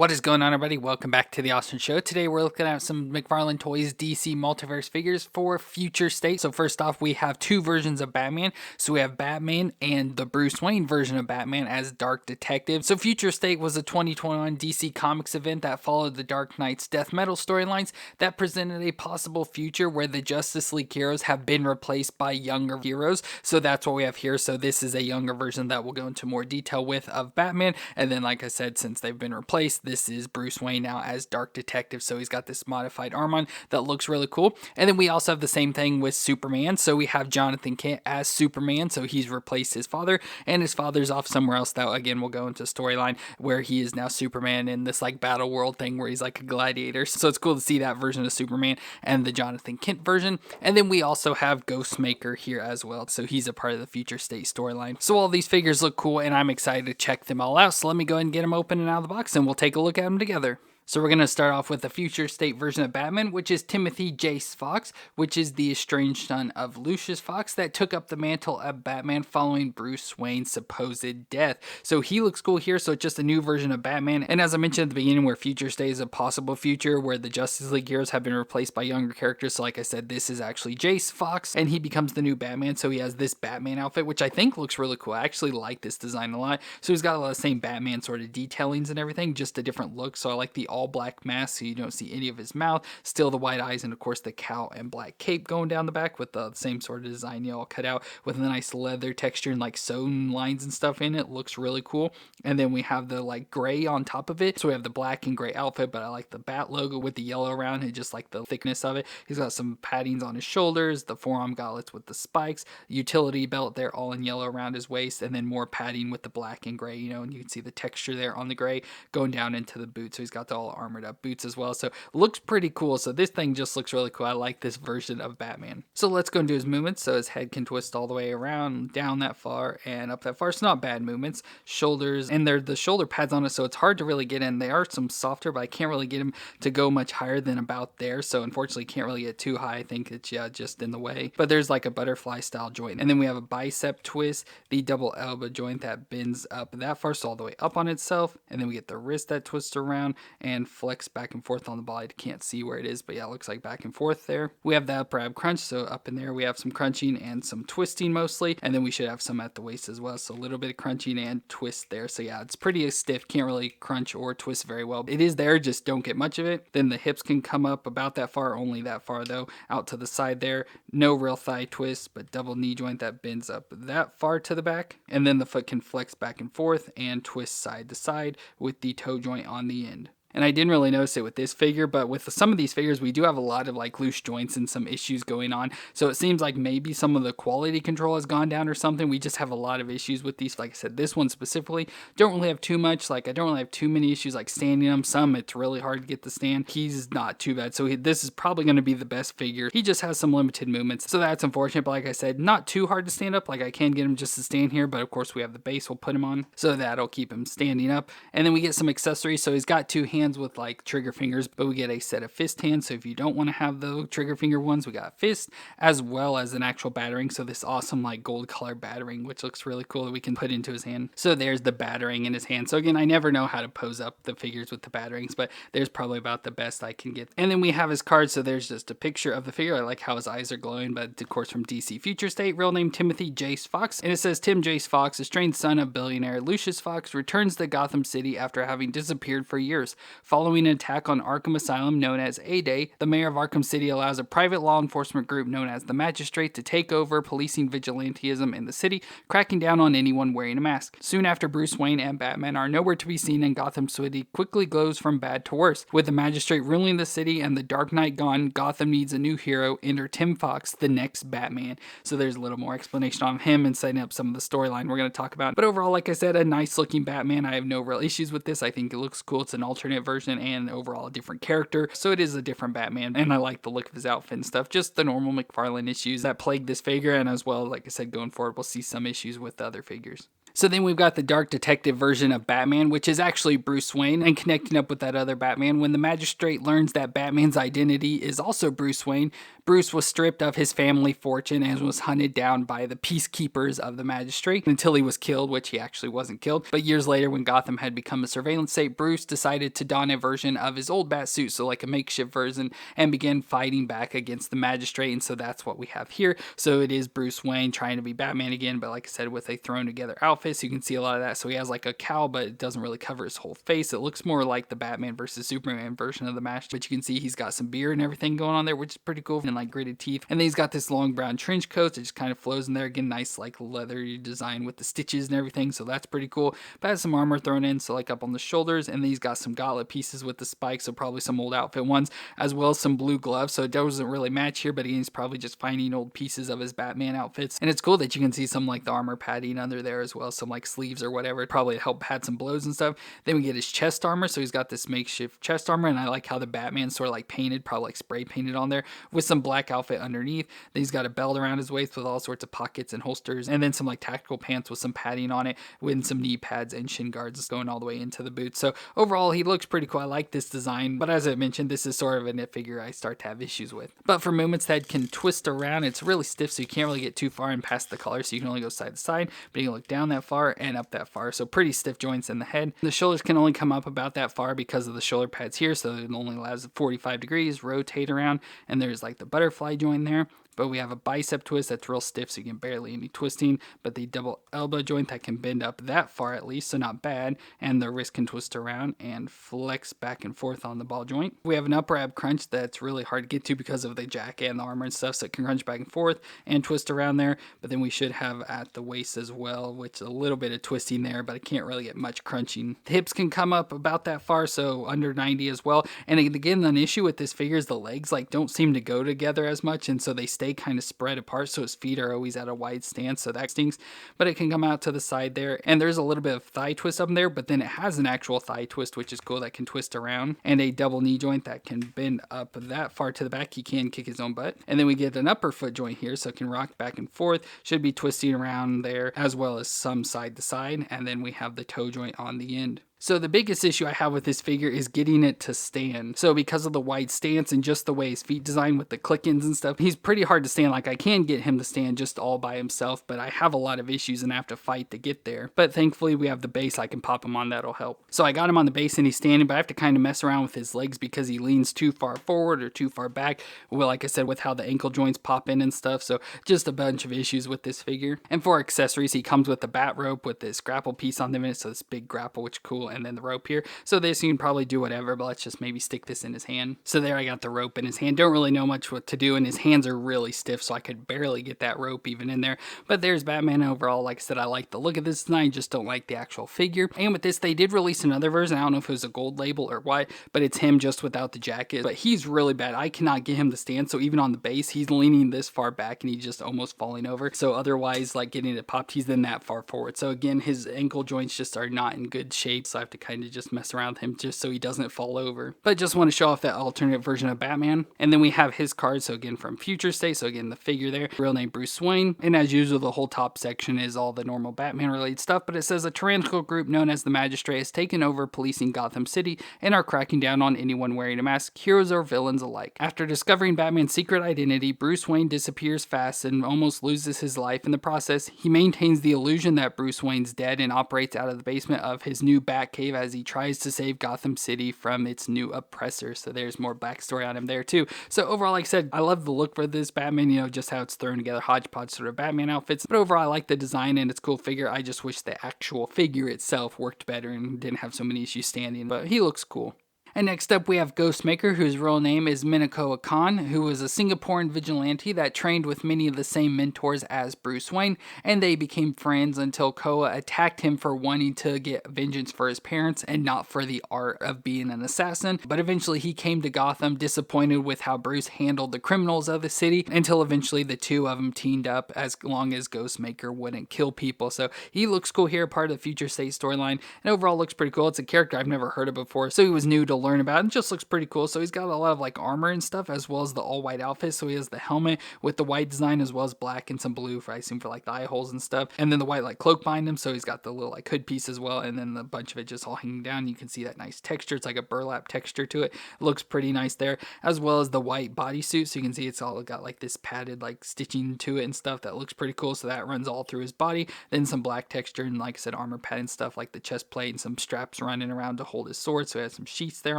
What is going on, everybody? Welcome back to the Austin Show. Today we're looking at some McFarlane Toys DC Multiverse figures for Future State. So first off, we have two versions of Batman. So we have Batman and the Bruce Wayne version of Batman as Dark Detective. So Future State was a 2021 DC Comics event that followed the Dark Knight's death metal storylines that presented a possible future where the Justice League heroes have been replaced by younger heroes. So that's what we have here. So this is a younger version that we'll go into more detail with of Batman. And then, like I said, since they've been replaced, this is Bruce Wayne now as Dark Detective, so he's got this modified arm on that looks really cool. And then we also have the same thing with Superman, so we have Jonathan Kent as Superman, so he's replaced his father, and his father's off somewhere else that, again, we'll go into storyline where he is now Superman in this like battle world thing where he's like a gladiator. So it's cool to see that version of Superman and the Jonathan Kent version. And then we also have Ghostmaker here as well, so he's a part of the Future State storyline. So all these figures look cool, and I'm excited to check them all out, so let me go ahead and get them open and out of the box, and we'll take a look at them together. So we're going to start off with the Future State version of Batman, which is Timothy Jace Fox, which is the estranged son of Lucius Fox that took up the mantle of Batman following Bruce Wayne's supposed death. So he looks cool here, so it's just a new version of Batman. And as I mentioned at the beginning, where Future State is a possible future where the Justice League heroes have been replaced by younger characters. So like I said, this is actually Jace Fox, and he becomes the new Batman. So he has this Batman outfit, which I think looks really cool. I actually like this design a lot. So he's got a lot of the same Batman sort of detailings and everything, just a different look. So I like the all black mask so you don't see any of his mouth, still the white eyes, and of course the cowl and black cape going down the back with the same sort of design, all cut out with a nice leather texture and like sewn lines and stuff in it. Looks really cool. And then we have the like gray on top of it, so we have the black and gray outfit, but I like the bat logo with the yellow around it, just like the thickness of it. He's got some paddings on his shoulders, the forearm gauntlets with the spikes, utility belt there all in yellow around his waist, and then more padding with the black and gray, and you can see the texture there on the gray going down into the boot. So he's got the all armored up boots as well, so looks pretty cool. So this thing just looks really cool. I like this version of Batman. So let's go and do his movements. So his head can twist all the way around, down that far and up that far. It's not bad movements. Shoulders, and they're the shoulder pads on it, so it's hard to really get in. They are some softer, but I can't really get him to go much higher than about there, so unfortunately can't really get too high. I think it's just in the way, but there's like a butterfly style joint. And then we have a bicep twist, the double elbow joint that bends up that far, so all the way up on itself. And then we get the wrist that twists around and flex back and forth on the body. Can't see where it is, but yeah, it looks like back and forth there. We have the upper ab crunch, so up in there we have some crunching and some twisting mostly, and then we should have some at the waist as well, so a little bit of crunching and twist there. So yeah, it's pretty stiff, can't really crunch or twist very well. It is there, just don't get much of it. Then the hips can come up about that far, only that far though, out to the side there. No real thigh twist, but double knee joint that bends up that far to the back. And then the foot can flex back and forth and twist side to side with the toe joint on the end. And I didn't really notice it with this figure, but with some of these figures, we do have a lot of like loose joints and some issues going on. So it seems like maybe some of the quality control has gone down or something. We just have a lot of issues with these. Like I said, this one specifically, don't really have too much. Like I don't really have too many issues like standing them. Some it's really hard to get the stand. He's not too bad. So this is probably going to be the best figure. He just has some limited movements. So that's unfortunate. But like I said, not too hard to stand up. Like I can get him just to stand here. But of course we have the base we'll put him on. So that'll keep him standing up. And then we get some accessories. So he's got two hands with like trigger fingers, but we get a set of fist hands. So if you don't want to have the trigger finger ones, we got fist as well as an actual battering. So this awesome like gold color battering, which looks really cool, that we can put into his hand. So there's the battering in his hand. So again, I never know how to pose up the figures with the batterings, but there's probably about the best I can get. And then we have his card. So there's just a picture of the figure. I like how his eyes are glowing, but of course from DC Future State, real name Timothy Jace Fox. And it says Tim Jace Fox, estranged son of billionaire Lucius Fox, returns to Gotham City after having disappeared for years. Following an attack on Arkham Asylum known as A-Day, the mayor of Arkham City allows a private law enforcement group known as the Magistrate to take over, policing vigilantism in the city, cracking down on anyone wearing a mask. Soon after, Bruce Wayne and Batman are nowhere to be seen, and Gotham City quickly goes from bad to worse. With the Magistrate ruling the city and the Dark Knight gone, Gotham needs a new hero. Enter Tim Fox, the next Batman. So there's a little more explanation on him and setting up some of the storyline we're going to talk about. But overall, like I said, a nice looking Batman. I have no real issues with this. I think it looks cool. It's an alternate version and overall a different character, so it is a different Batman, and I like the look of his outfit and stuff. Just the normal McFarlane issues that plague this figure, and as well, like I said, going forward, we'll see some issues with the other figures. So then we've got the dark detective version of Batman, which is actually Bruce Wayne, and connecting up with that other Batman. When the magistrate learns that Batman's identity is also Bruce Wayne, Bruce was stripped of his family fortune and was hunted down by the peacekeepers of the magistrate until he was killed, which he actually wasn't killed. But years later, when Gotham had become a surveillance state, Bruce decided to don a version of his old bat suit, so like a makeshift version, and began fighting back against the magistrate. And so that's what we have here. So it is Bruce Wayne trying to be Batman again, but like I said, with a thrown together outfit. So you can see a lot of that. So he has like a cowl, but it doesn't really cover his whole face. It looks more like the Batman versus Superman version of the match, but you can see he's got some beard and everything going on there, which is pretty cool, and like gritted teeth. And then he's got this long brown trench coat that just kind of flows in there. Again, nice like leather design with the stitches and everything, so that's pretty cool. But has some armor thrown in, so like up on the shoulders, and then he's got some gauntlet pieces with the spikes, so probably some old outfit ones, as well as some blue gloves. So it doesn't really match here, but he's probably just finding old pieces of his Batman outfits. And it's cool that you can see some like the armor padding under there as well, some like sleeves or whatever, probably help pad some blows and stuff. Then we get his chest armor, so he's got this makeshift chest armor, and I like how the Batman's sort of like painted, probably like spray painted on there, with some black outfit underneath. Then he's got a belt around his waist with all sorts of pockets and holsters, and then some like tactical pants with some padding on it, with some knee pads and shin guards going all the way into the boots. So overall, he looks pretty cool. I like this design, but as I mentioned, this is sort of a knit figure I start to have issues with. But for movements that can twist around, it's really stiff, so you can't really get too far and past the collar, so you can only go side to side, but you can look down that far and up that far, so pretty stiff joints in the head. The shoulders can only come up about that far because of the shoulder pads here, so it only allows 45 degrees, rotate around, and there's like the butterfly joint there. But we have a bicep twist that's real stiff, so you can barely any twisting, but the double elbow joint that can bend up that far at least, so not bad, and the wrist can twist around and flex back and forth on the ball joint. We have an upper ab crunch that's really hard to get to because of the jacket and the armor and stuff, so it can crunch back and forth and twist around there. But then we should have at the waist as well, which is a little bit of twisting there, but I can't really get much crunching. The hips can come up about that far, so under 90 as well. And again, an issue with this figure is the legs like don't seem to go together as much, and so they stay kind of spread apart, so his feet are always at a wide stance, so that stinks. But it can come out to the side there, and there's a little bit of thigh twist up there, but then it has an actual thigh twist, which is cool, that can twist around, and a double knee joint that can bend up that far to the back. He can kick his own butt. And then we get an upper foot joint here, so it can rock back and forth, should be twisting around there, as well as some side to side. And then we have the toe joint on the end. So the biggest issue I have with this figure is getting it to stand. So because of the wide stance and just the way his feet design with the click-ins and stuff, he's pretty hard to stand. Like I can get him to stand just all by himself, but I have a lot of issues and I have to fight to get there. But thankfully we have the base I can pop him on, that'll help. So I got him on the base and he's standing, but I have to kind of mess around with his legs because he leans too far forward or too far back. Well, like I said, with how the ankle joints pop in and stuff. So just a bunch of issues with this figure. And for accessories, he comes with the bat rope with this grapple piece on the end, so this big grapple, which is cool, and then the rope here. So this, you can probably do whatever, but let's just maybe stick this in his hand. So there I got the rope in his hand. Don't really know much what to do, and his hands are really stiff, so I could barely get that rope even in there. But there's Batman overall. Like I said, I like the look of this design, just don't like the actual figure. And with this, they did release another version. I don't know if it was a gold label or what, but it's him just without the jacket. But he's really bad. I cannot get him to stand, so even on the base, he's leaning this far back, and he's just almost falling over. So otherwise, like getting it popped, he's then that far forward. So again, his ankle joints just are not in good shape, so I have to kind of just mess around with him just so he doesn't fall over. But just want to show off that alternate version of Batman. And then we have his card, so again from Future State, so again the figure there, real name Bruce Wayne, and as usual the whole top section is all the normal Batman related stuff, but it says a tyrannical group known as the Magistrate has taken over policing Gotham City and are cracking down on anyone wearing a mask, heroes or villains alike. After discovering Batman's secret identity, Bruce Wayne disappears fast and almost loses his life in the process. He maintains the illusion that Bruce Wayne's dead and operates out of the basement of his new Batcave as he tries to save Gotham City from its new oppressor. So there's more backstory on him there too. So overall, like I said, I love the look for this Batman, you know, just how it's thrown together, hodgepodge sort of Batman outfits. But overall, I like the design and it's a cool figure. I just wish the actual figure itself worked better and didn't have so many issues standing, but he looks cool. And next up we have Ghostmaker, whose real name is Minako Khan, who was a Singaporean vigilante that trained with many of the same mentors as Bruce Wayne, and they became friends until Koa attacked him for wanting to get vengeance for his parents and not for the art of being an assassin. But eventually he came to Gotham disappointed with how Bruce handled the criminals of the city, until eventually the two of them teamed up as long as Ghostmaker wouldn't kill people. So he looks cool here, part of the Future State storyline, and overall looks pretty cool. It's a character I've never heard of before, so he was new to learn about. It just looks pretty cool. So he's got a lot of like armor and stuff, as well as the all white outfit. So he has the helmet with the white design, as well as black and some blue for, I assume, for like the eye holes and stuff. And then the white like cloak behind him. So he's got the little like hood piece as well. And then the bunch of it just all hanging down. You can see that nice texture. It's like a burlap texture to it. Looks pretty nice there, as well as the white bodysuit. So you can see it's all got like this padded like stitching to it and stuff that looks pretty cool. So that runs all through his body. Then some black texture and, like I said, armor pad and stuff like the chest plate and some straps running around to hold his sword. So he has some sheaths there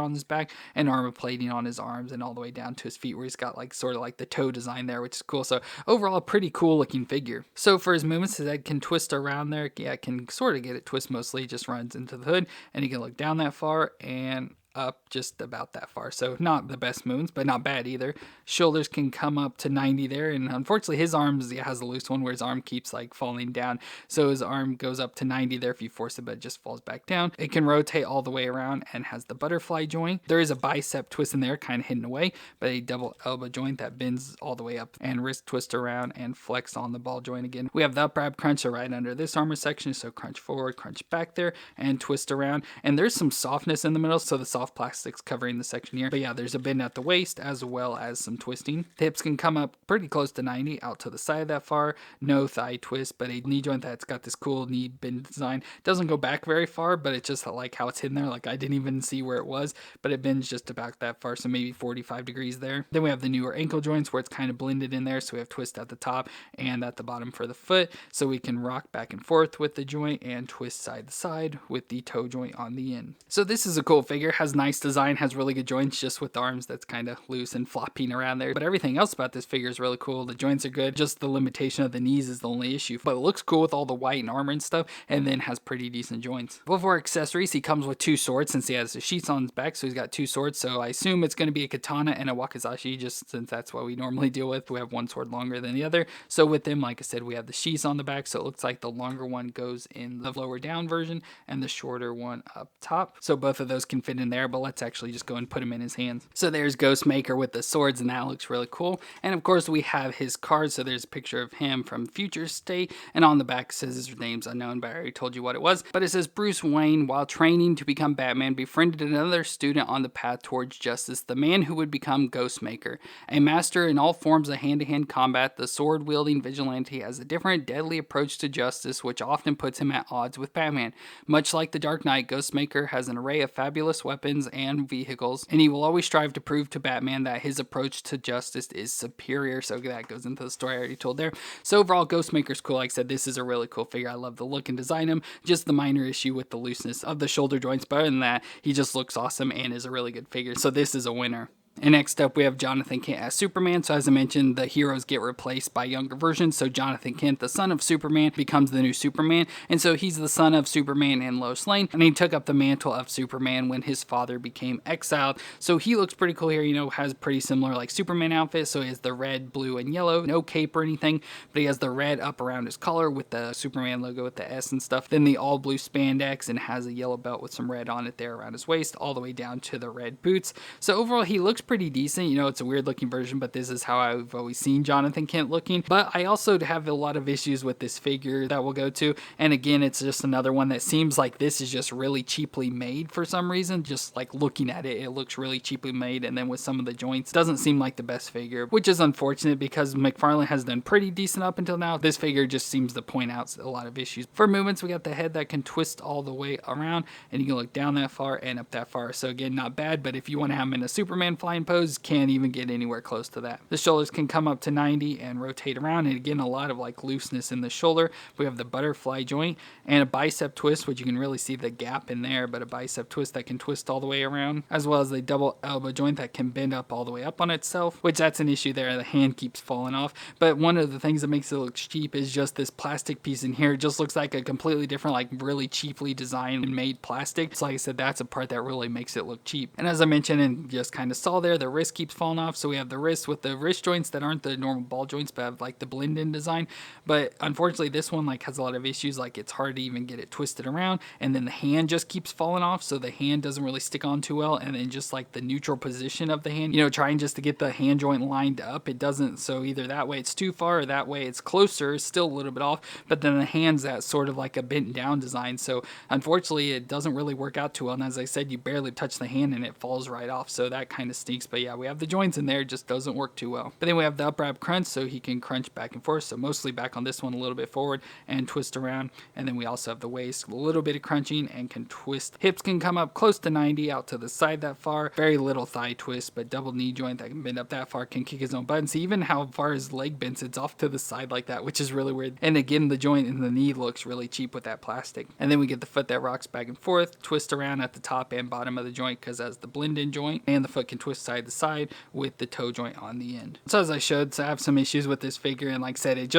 on his back and armor plating on his arms and all the way down to his feet, where he's got like sort of like the toe design there, which is cool. So overall, a pretty cool looking figure. So for his movements, his head can twist around there. Yeah, can sort of get it twist mostly. Just runs into the hood, and he can look down that far and up just about that far. So not the best movements, but not bad either. Shoulders can come up to 90 there, and unfortunately his arms, he has a loose one where his arm keeps like falling down. So his arm goes up to 90 there if you force it, but it just falls back down. It can rotate all the way around and has the butterfly joint. There is a bicep twist in there, kind of hidden away, but a double elbow joint that bends all the way up, and wrist twist around and flex on the ball joint again. We have the up ab crunch right under this armor section, so crunch forward, crunch back there, and twist around. And there's some softness in the middle, so the soft plastics covering the section here. But yeah, there's a bend at the waist as well as some twisting. The hips can come up pretty close to 90 out to the side that far. No thigh twist, but a knee joint that's got this cool knee bend design. Doesn't go back very far, but it's just like how it's hidden there. Like I didn't even see where it was, but it bends just about that far, so maybe 45 degrees there. Then we have the newer ankle joints where it's kind of blended in there, so we have twist at the top and at the bottom for the foot, so we can rock back and forth with the joint and twist side to side with the toe joint on the end. So this is a cool figure. Has nice design, has really good joints, just with the arms that's kind of loose and flopping around there. But everything else about this figure is really cool. The joints are good. Just the limitation of the knees is the only issue. But it looks cool with all the white and armor and stuff, and then has pretty decent joints. Well, for accessories, he comes with two swords since he has the sheaths on his back, so he's got two swords. So I assume it's going to be a katana and a wakizashi, just since that's what we normally deal with. We have one sword longer than the other. So with them, like I said, we have the sheaths on the back, so it looks like the longer one goes in the lower down version and the shorter one up top. So both of those can fit in there, but let's actually just go and put him in his hands. So there's Ghostmaker with the swords, and that looks really cool. And of course we have his card, so there's a picture of him from Future State, and on the back says his name's unknown, but I already told you what it was. But it says Bruce Wayne, while training to become Batman, befriended another student on the path towards justice, the man who would become Ghostmaker. A master in all forms of hand-to-hand combat, the sword-wielding vigilante has a different, deadly approach to justice, which often puts him at odds with Batman. Much like the Dark Knight, Ghostmaker has an array of fabulous weapons and vehicles, and he will always strive to prove to Batman that his approach to justice is superior. So that goes into the story I already told there. So overall, Ghostmaker's cool. Like I said, this is a really cool figure. I love the look and design of him. Just the minor issue with the looseness of the shoulder joints, but other than that, he just looks awesome and is a really good figure. So this is a winner. And next up, we have Jonathan Kent as Superman. So as I mentioned, the heroes get replaced by younger versions. So Jonathan Kent, the son of Superman, becomes the new Superman. And so he's the son of Superman and Lois Lane. And he took up the mantle of Superman when his father became exiled. So he looks pretty cool here, you know, has pretty similar like Superman outfit. So he has the red, blue, and yellow. No cape or anything, but he has the red up around his collar with the Superman logo with the S and stuff. Then the all blue spandex, and has a yellow belt with some red on it there around his waist, all the way down to the red boots. So overall, he looks pretty decent. You know, it's a weird looking version, but this is how I've always seen Jonathan Kent looking. But I also have a lot of issues with this figure that we'll go to. And again, it's just another one that seems like this is just really cheaply made for some reason. Just like looking at it, it looks really cheaply made. And then with some of the joints, doesn't seem like the best figure, which is unfortunate because McFarlane has done pretty decent up until now. This figure just seems to point out a lot of issues. For movements, we got the head that can twist all the way around, and you can look down that far and up that far. So again, not bad, but if you want to have him in a Superman flying pose, can't even get anywhere close to that. The shoulders can come up to 90 and rotate around, and again, a lot of like looseness in the shoulder. We have the butterfly joint and a bicep twist, which you can really see the gap in there, but a bicep twist that can twist all the way around, as well as the double elbow joint that can bend up all the way up on itself, which that's an issue there. The hand keeps falling off. But one of the things that makes it look cheap is just this plastic piece in here. It just looks like a completely different, like really cheaply designed and made plastic. So like I said, that's a part that really makes it look cheap. And as I mentioned and just kind of saw there, the wrist keeps falling off. So we have the wrist with the wrist joints that aren't the normal ball joints, but have like the blend-in design. But unfortunately, this one like has a lot of issues. Like it's hard to even get it twisted around, and then the hand just keeps falling off, so the hand doesn't really stick on too well. And then just like the neutral position of the hand, trying just to get the hand joint lined up, it doesn't. So either that way it's too far, or that way it's closer, still a little bit off. But then the hand's that sort of like a bent down design. So unfortunately, it doesn't really work out too well. And as I said, you barely touch the hand and it falls right off. So that kind of stinks. But yeah, we have the joints in there, it just doesn't work too well. But then we have the upright crunch, so he can crunch back and forth. So mostly back on this one, a little bit forward and twist around. And then we also have the waist, a little bit of crunching and can twist. Hips can come up close to 90 out to the side that far. Very little thigh twist, but double knee joint that can bend up that far, can kick his own butt. See even how far his leg bends, it's off to the side like that, which is really weird. And again, the joint in the knee looks really cheap with that plastic. And then we get the foot that rocks back and forth, twist around at the top and bottom of the joint, because as the blend-in joint, and the foot can twist side to side with the toe joint on the end. So as I showed, so I have some issues with this figure, and like I said,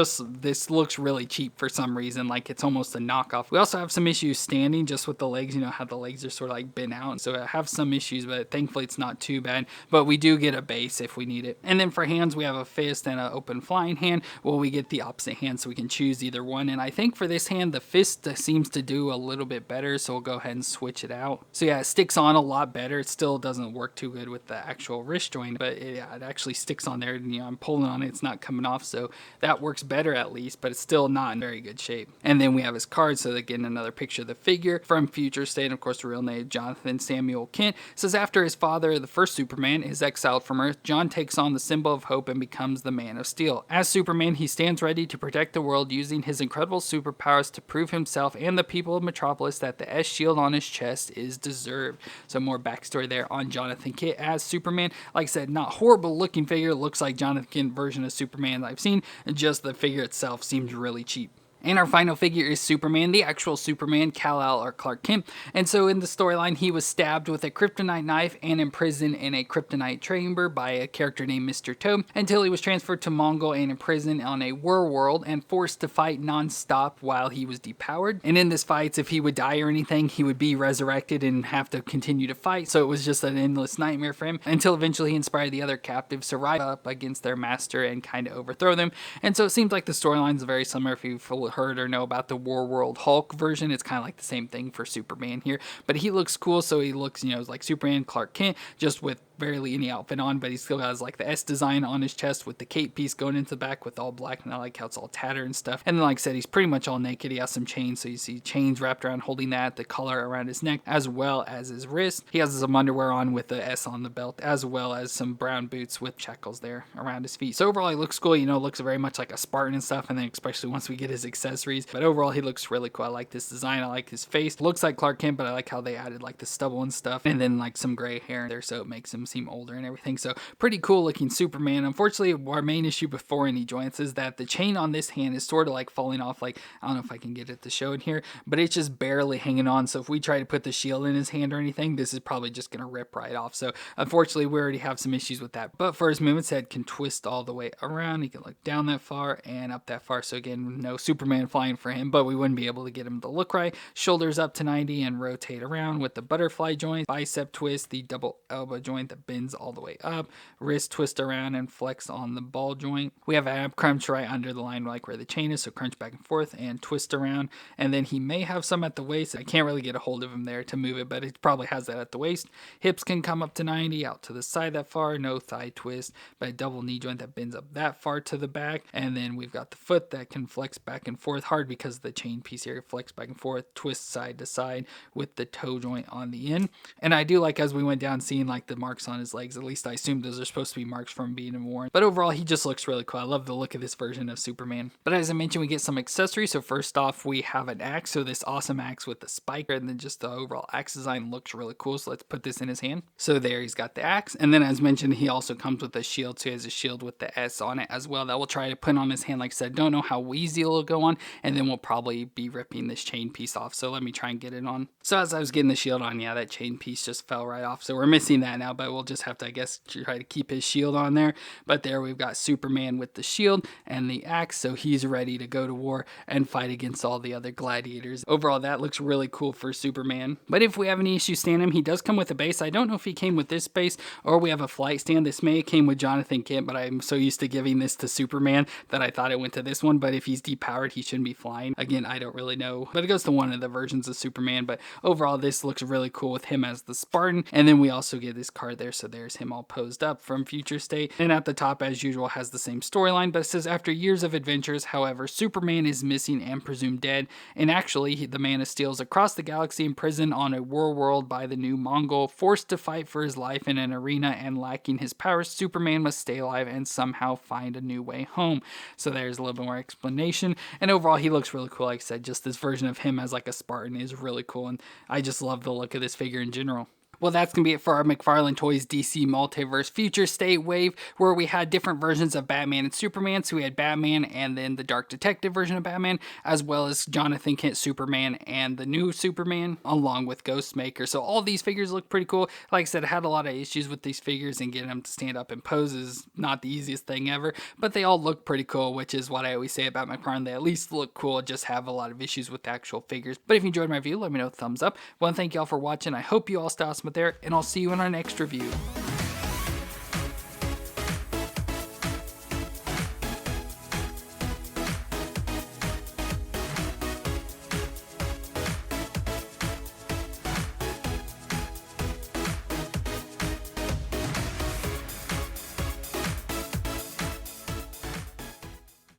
this looks really cheap for some reason, like it's almost a knockoff. We also have some issues standing just with the legs, how the legs are sort of like bent out. So I have some issues, but thankfully it's not too bad. But we do get a base if we need it. And then for hands, we have a fist and an open flying hand. Well, we get the opposite hand, so we can choose either one. And I think for this hand, the fist seems to do a little bit better, so we'll go ahead and switch it out. So yeah, it sticks on a lot better. It still doesn't work too good with the actual wrist joint, but it actually sticks on there. And, I'm pulling on it, it's not coming off, so that works better at least, but it's still not in very good shape. And then we have his card, so again, another picture of the figure from Future State. And of course, the real name, Jonathan Samuel Kent. It says, after his father, the first Superman, is exiled from Earth, John takes on the symbol of hope and becomes the Man of Steel. As Superman, he stands ready to protect the world using his incredible superpowers to prove himself and the people of Metropolis that the S shield on his chest is deserved. So more backstory there on Jonathan Kent as Superman. Like I said, not horrible looking figure. Looks like Jonathan Kent version of Superman I've seen. And just the figure itself seems really cheap. And our final figure is Superman, the actual Superman, Kal-El or Clark Kent. And so in the storyline, he was stabbed with a kryptonite knife and imprisoned in a kryptonite chamber by a character named Mr. Toe until he was transferred to Mongol and imprisoned on a war world and forced to fight non-stop while he was depowered. And in this fight, if he would die or anything, he would be resurrected and have to continue to fight. So it was just an endless nightmare for him until eventually he inspired the other captives to rise up against their master and kind of overthrow them. And so it seems like the storyline is very similar if you've heard or know about the War World Hulk version. It's kind of like the same thing for Superman here, but he looks cool. So he looks, like Superman, Clark Kent, just with barely any outfit on, but he still has like the S design on his chest with the cape piece going into the back with all black, and I like how it's all tattered and stuff. And then like I said, he's pretty much all naked. He has some chains, so you see chains wrapped around holding that, the collar around his neck as well as his wrist. He has some underwear on with the S on the belt, as well as some brown boots with shackles there around his feet. So overall he looks cool, looks very much like a Spartan and stuff, and then especially once we get his accessories. But overall he looks really cool. I like this design, I like his face. Looks like Clark Kent, but I like how they added like the stubble and stuff, and then like some gray hair there, so it makes him seem older and everything. So pretty cool looking Superman. Unfortunately, our main issue before any joints is that the chain on this hand is sort of like falling off. Like, I don't know if I can get it to show in here, but it's just barely hanging on. So if we try to put the shield in his hand or anything, this is probably just going to rip right off. So unfortunately, we already have some issues with that. But for his movements, head can twist all the way around. He can look down that far and up that far. So again, no Superman flying for him, but we wouldn't be able to get him to look right. Shoulders up to 90 and rotate around with the butterfly joint, bicep twist, the double elbow joint that bends all the way up, wrist twist around and flex on the ball joint. We have ab crunch right under the line like where the chain is, so crunch back and forth and twist around. And then he may have some at the waist. I can't really get a hold of him there to move it, but it probably has that at the waist. Hips can come up to 90 out to the side that far, no thigh twist, but a double knee joint that bends up that far to the back. And then we've got the foot that can flex back and forth, hard because the chain piece here, flex back and forth, twist side to side with the toe joint on the end. And I do like, as we went down, seeing like the marks on his legs. At least I assume those are supposed to be marks from being worn. But overall, he just looks really cool. I love the look of this version of Superman. But as I mentioned, we get some accessories. So first off, we have an axe. So this awesome axe with the spike, and then just the overall axe design looks really cool. So let's put this in his hand. So there, he's got the axe. And then as mentioned, he also comes with a shield. So he has a shield with the S on it as well that we'll try to put on his hand. Like I said, don't know how easy it'll go on. And then we'll probably be ripping this chain piece off. So let me try and get it on. So as I was getting the shield on, yeah, that chain piece just fell right off. So we're missing that now, but so we'll just have to, I guess, try to keep his shield on there. But there we've got Superman with the shield and the axe, so he's ready to go to war and fight against all the other gladiators. Overall, that looks really cool for Superman. But if we have any issues standing him, he does come with a base. I don't know if he came with this base or we have a flight stand. This may have came with Jonathan Kent, but I'm so used to giving this to Superman that I thought it went to this one. But if he's depowered, he shouldn't be flying. Again, I don't really know, but it goes to one of the versions of Superman. But overall, this looks really cool with him as the Spartan. And then we also get this card there, so there's him all posed up from Future State. And at the top, as usual, has the same storyline, but it says, after years of adventures, however, Superman is missing and presumed dead. And actually, the Man of Steel is across the galaxy, imprisoned on a war world by the new Mongol, forced to fight for his life in an arena, and lacking his powers, Superman must stay alive and somehow find a new way home. So there's a little bit more explanation. And overall, he looks really cool. Like I said, just this version of him as like a Spartan is really cool. And I just love the look of this figure in general. Well, that's going to be it for our McFarlane Toys DC Multiverse Future State wave, where we had different versions of Batman and Superman. So we had Batman and then the Dark Detective version of Batman, as well as Jonathan Kent Superman and the new Superman, along with Ghostmaker. So all these figures look pretty cool. Like I said, I had a lot of issues with these figures, and getting them to stand up and pose is not the easiest thing ever, but they all look pretty cool, which is what I always say about McFarlane. They at least look cool, just have a lot of issues with the actual figures. But if you enjoyed my review, let me know, thumbs up. I want to thank y'all for watching. I hope you all stay awesome there, and I'll see you in our next review.